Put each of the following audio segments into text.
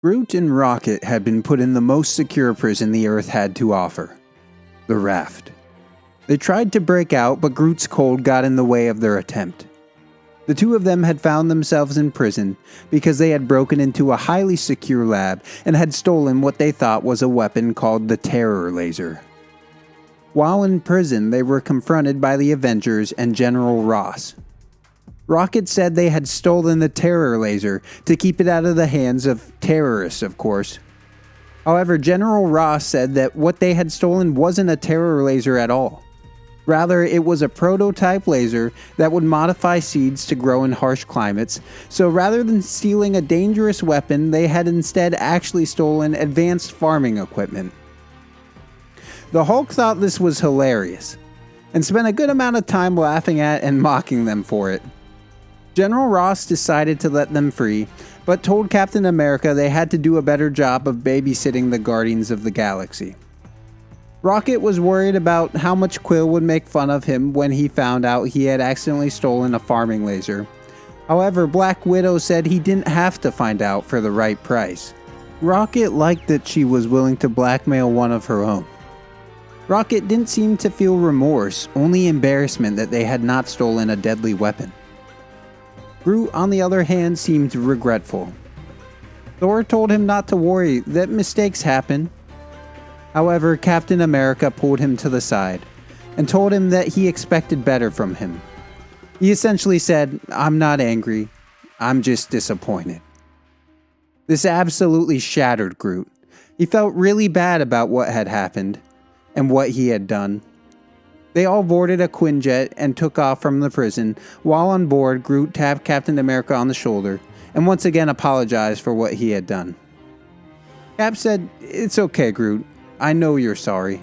Groot and Rocket had been put in the most secure prison the Earth had to offer, the Raft. They tried to break out, but Groot's cold got in the way of their attempt. The two of them had found themselves in prison because they had broken into a highly secure lab and had stolen what they thought was a weapon called the Terror Laser. While in prison, they were confronted by the Avengers and General Ross. Rocket said they had stolen the Terror Laser to keep it out of the hands of terrorists, of course. However, General Ross said that what they had stolen wasn't a Terror Laser at all. Rather, it was a prototype laser that would modify seeds to grow in harsh climates, so rather than stealing a dangerous weapon, they had instead actually stolen advanced farming equipment. The Hulk thought this was hilarious, and spent a good amount of time laughing at and mocking them for it. General Ross decided to let them free, but told Captain America they had to do a better job of babysitting the Guardians of the Galaxy. Rocket was worried about how much Quill would make fun of him when he found out he had accidentally stolen a farming laser. However, Black Widow said he didn't have to find out for the right price. Rocket liked that she was willing to blackmail one of her own. Rocket didn't seem to feel remorse, only embarrassment that they had not stolen a deadly weapon. Groot, on the other hand, seemed regretful. Thor told him not to worry, that mistakes happen. However, Captain America pulled him to the side and told him that he expected better from him. He essentially said, "I'm not angry, I'm just disappointed." This absolutely shattered Groot. He felt really bad about what had happened and what he had done. They all boarded a Quinjet and took off from the prison. While on board, Groot tapped Captain America on the shoulder and once again apologized for what he had done. Cap said, "It's okay, Groot. I know you're sorry."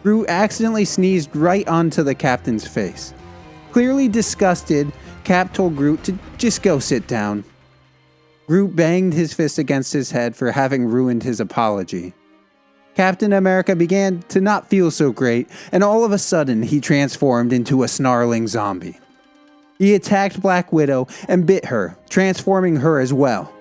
Groot accidentally sneezed right onto the captain's face. Clearly disgusted, Cap told Groot to just go sit down. Groot banged his fist against his head for having ruined his apology. Captain America began to not feel so great, and all of a sudden he transformed into a snarling zombie. He attacked Black Widow and bit her, transforming her as well.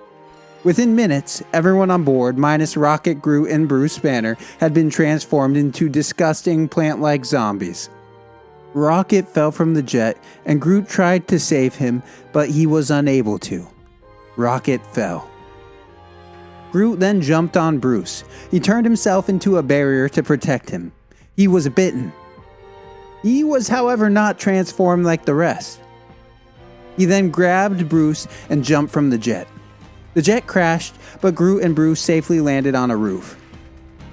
Within minutes, everyone on board, minus Rocket, Groot, and Bruce Banner, had been transformed into disgusting plant-like zombies. Rocket fell from the jet, and Groot tried to save him, but he was unable to. Rocket fell. Groot then jumped on Bruce. He turned himself into a barrier to protect him. He was bitten. He was, however, not transformed like the rest. He then grabbed Bruce and jumped from the jet. The jet crashed, but Groot and Bruce safely landed on a roof.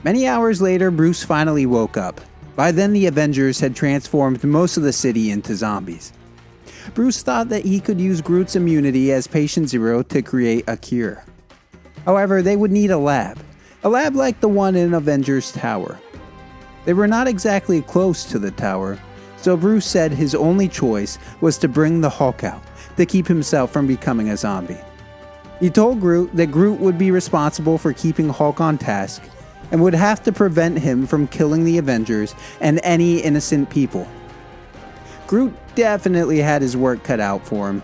Many hours later, Bruce finally woke up. By then, the Avengers had transformed most of the city into zombies. Bruce thought that he could use Groot's immunity as Patient Zero to create a cure. However, they would need a lab like the one in Avengers Tower. They were not exactly close to the tower, so Bruce said his only choice was to bring the Hulk out to keep himself from becoming a zombie. He told Groot that Groot would be responsible for keeping Hulk on task and would have to prevent him from killing the Avengers and any innocent people. Groot definitely had his work cut out for him.